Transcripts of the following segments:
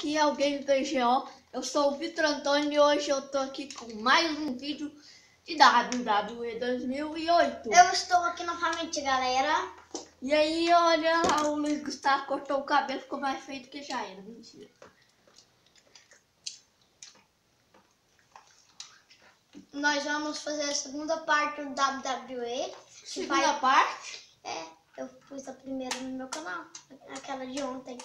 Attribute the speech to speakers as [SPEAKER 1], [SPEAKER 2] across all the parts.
[SPEAKER 1] aqui é o Game PGO. Eu sou o Vitor Antônio e hoje eu tô aqui com mais um vídeo de WWE 2008.
[SPEAKER 2] Eu estou aqui novamente, galera.
[SPEAKER 1] E aí, olha lá, o Luiz Gustavo cortou o cabelo, ficou mais feio do que já era. Mentira.
[SPEAKER 2] Nós vamos fazer a segunda parte do WWE.
[SPEAKER 1] Segunda parte?
[SPEAKER 2] É, eu pus a primeira no meu canal, aquela de ontem.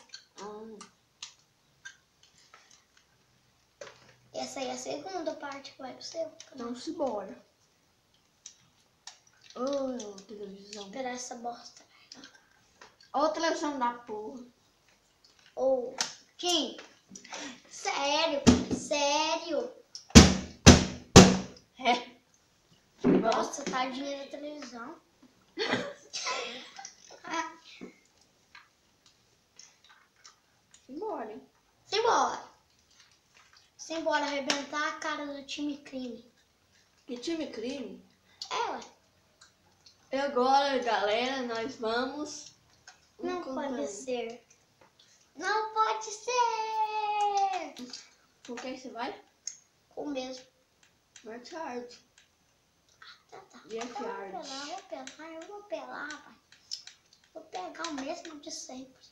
[SPEAKER 2] Essa aí é a segunda parte que vai pro seu canal.
[SPEAKER 1] Vamos embora. Oh, televisão.
[SPEAKER 2] Esperar essa bosta.
[SPEAKER 1] Ó, televisão da porra.
[SPEAKER 2] Ô, Kim, sério.
[SPEAKER 1] É.
[SPEAKER 2] Nossa, tadinha da televisão.
[SPEAKER 1] Simbora, hein?
[SPEAKER 2] Simbora arrebentar a cara do time crime.
[SPEAKER 1] Que time crime?
[SPEAKER 2] É, ué.
[SPEAKER 1] E agora, galera, nós vamos...
[SPEAKER 2] Não pode ser. Não pode ser.
[SPEAKER 1] Com quem você vai?
[SPEAKER 2] Com o mesmo.
[SPEAKER 1] Matt Hard.
[SPEAKER 2] Tá.
[SPEAKER 1] Jeff Hardy.
[SPEAKER 2] Eu vou pelar, rapaz. Vou pegar o mesmo de sempre.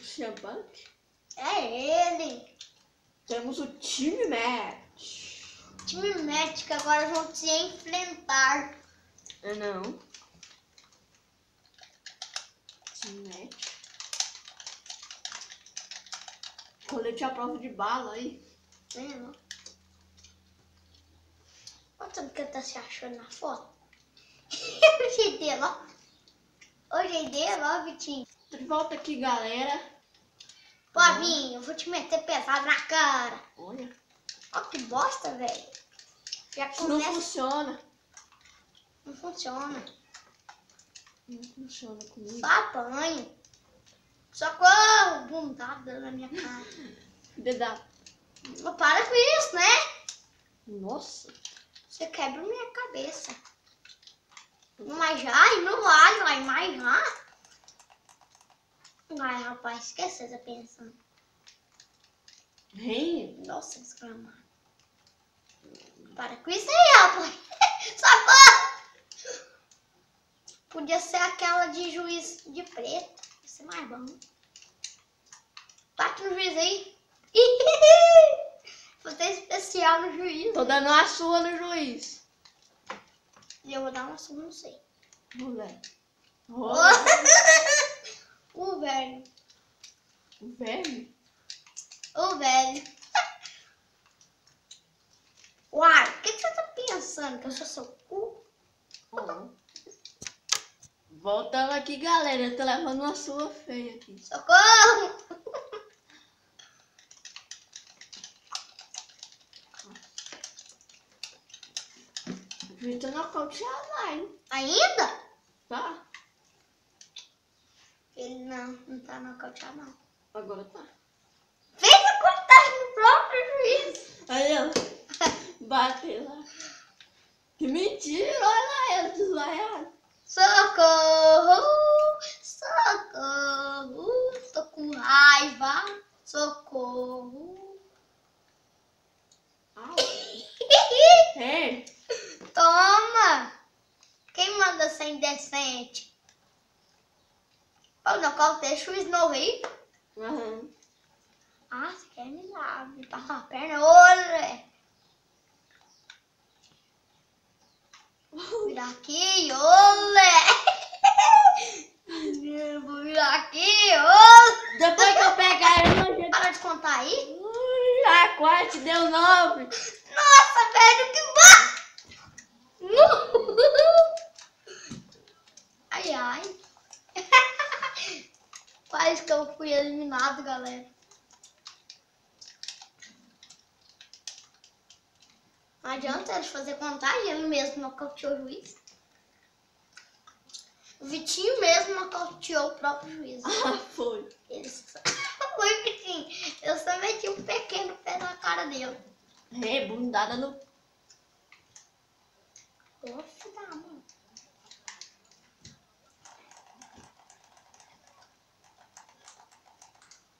[SPEAKER 1] Champanhe?
[SPEAKER 2] É ele.
[SPEAKER 1] Temos o time match.
[SPEAKER 2] Time Match que agora vão se enfrentar.
[SPEAKER 1] Não. Time match. Colete à prova de bala aí.
[SPEAKER 2] Não. Olha tudo que ele tá se achando na foto. O jeito dele, ó. O jeito dele, ó, Vitinho.
[SPEAKER 1] De volta aqui, galera.
[SPEAKER 2] Flavinho, eu vou te meter pesado na cara.
[SPEAKER 1] Olha.
[SPEAKER 2] Ó que bosta, velho. Já
[SPEAKER 1] Isso não
[SPEAKER 2] começa...
[SPEAKER 1] funciona.
[SPEAKER 2] Não funciona.
[SPEAKER 1] Não funciona comigo.
[SPEAKER 2] Só apanho. Socorro! Bundada na minha cara.
[SPEAKER 1] Dedado.
[SPEAKER 2] Não para com isso, né?
[SPEAKER 1] Nossa.
[SPEAKER 2] Você quebra minha cabeça. Mas já, e não vai, mas já. Ai, rapaz, o que você tá pensando?
[SPEAKER 1] Hein?
[SPEAKER 2] Nossa, exclamar. Para com isso aí, rapaz. Socorro! Podia ser aquela de juiz de preto. Ia ser mais bom. Bate no juiz aí. Vou ter especial no juiz.
[SPEAKER 1] Tô dando uma sua no juiz.
[SPEAKER 2] E eu vou dar uma surra, não sei.
[SPEAKER 1] Moleque.
[SPEAKER 2] O velho.
[SPEAKER 1] O velho?
[SPEAKER 2] O velho. Uai, o que você tá pensando? Que eu sou seu cu?
[SPEAKER 1] Oh. Voltando aqui, galera. Eu tô levando uma sua feia aqui.
[SPEAKER 2] Socorro!
[SPEAKER 1] O Vitor nocauteado lá, hein?
[SPEAKER 2] Ainda?
[SPEAKER 1] Tá?
[SPEAKER 2] Ele não tá nocauteado, não.
[SPEAKER 1] Agora tá.
[SPEAKER 2] Fez a contagem no próprio juiz.
[SPEAKER 1] Aí, ó. Bateu lá. Que mentira, olha lá, ele desvaiado.
[SPEAKER 2] Socorro! Socorro! Tô com raiva. Socorro!
[SPEAKER 1] Au. É.
[SPEAKER 2] Toma! Quem manda ser indecente? Ô, nocautei juiz novo aí.
[SPEAKER 1] Uhum.
[SPEAKER 2] Ah, você quer me dar? Me passar a perna? Olha! Virar aqui, olha! Vou virar aqui, olha!
[SPEAKER 1] Depois que eu pegar ele, eu já...
[SPEAKER 2] Para de contar aí.
[SPEAKER 1] Ui, a 4 deu 9.
[SPEAKER 2] Nossa, velho, que Ai, ai. Quase que eu fui eliminado, galera. Não adianta eles fazer contagem, ele mesmo nocauteou o juiz. O Vitinho mesmo nocauteou o próprio juiz.
[SPEAKER 1] Ah, foi.
[SPEAKER 2] Foi, Vitinho. Eu só meti um pequeno pé na cara dele.
[SPEAKER 1] Rebundada no...
[SPEAKER 2] Nossa, mano.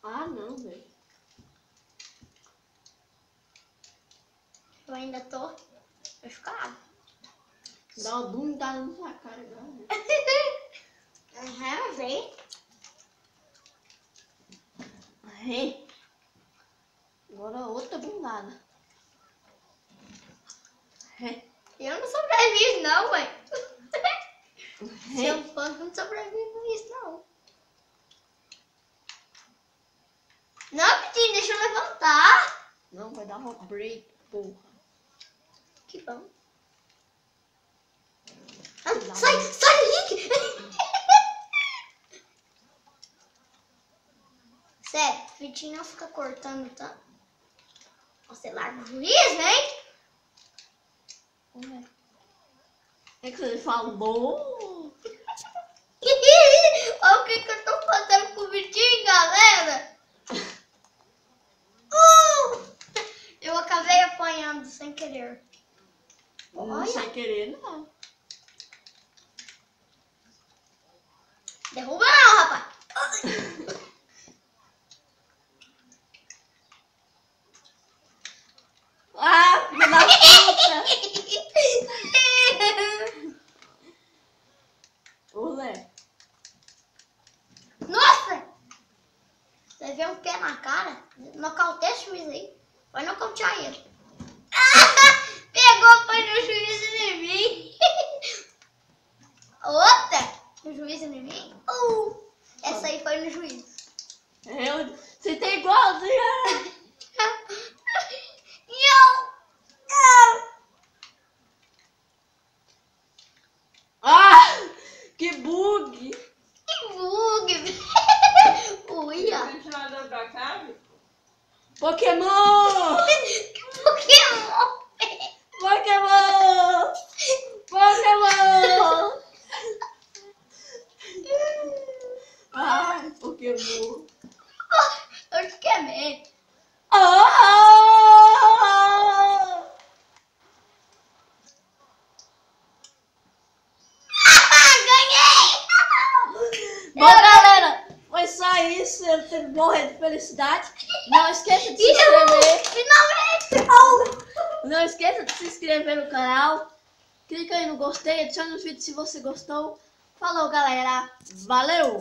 [SPEAKER 1] Ah, não, velho.
[SPEAKER 2] eu ainda tô machucado.
[SPEAKER 1] Dá uma bundada na sua cara agora.
[SPEAKER 2] Vem.
[SPEAKER 1] Agora outra bundada.
[SPEAKER 2] Eu não sobrevivo, não, mãe. Seu funk não sobrevive com isso, não. Não, Vitinho, deixa eu levantar.
[SPEAKER 1] Não, vai dar uma break, porra.
[SPEAKER 2] Que bom. Sai daí! Sério, o Vitinho não fica cortando tanto. Você larga o juiz, hein?
[SPEAKER 1] É que você falou.
[SPEAKER 2] Olha o que eu tô fazendo com o Vitinho, galera. Eu acabei apanhando sem querer.
[SPEAKER 1] Não sem querer, não.
[SPEAKER 2] Derruba não, rapaz.
[SPEAKER 1] Ah, filha da puta! Ô, Lé.
[SPEAKER 2] Nossa! Levei um pé na cara. Nocautei o juiz aí. Vai nocautear ele. Pegou, foi no juiz e em mim. Outra? No juiz e em mim? Essa aí foi no juiz.
[SPEAKER 1] Você tem igualzinho. Ah! Que bug!
[SPEAKER 2] Que bug! Uia!
[SPEAKER 1] Pokémon!
[SPEAKER 2] Que Pokémon!
[SPEAKER 1] Pokémon! Pokémon! Ai, Pokémon!
[SPEAKER 2] Eu te queimei.
[SPEAKER 1] Bom, galera, foi só isso. Eu tenho que morrer de felicidade. Não esqueça de se inscrever.
[SPEAKER 2] Finalmente!
[SPEAKER 1] Não esqueça de se inscrever no canal. Clica aí no gostei, adicione os vídeos se você gostou. Falou, galera. Valeu!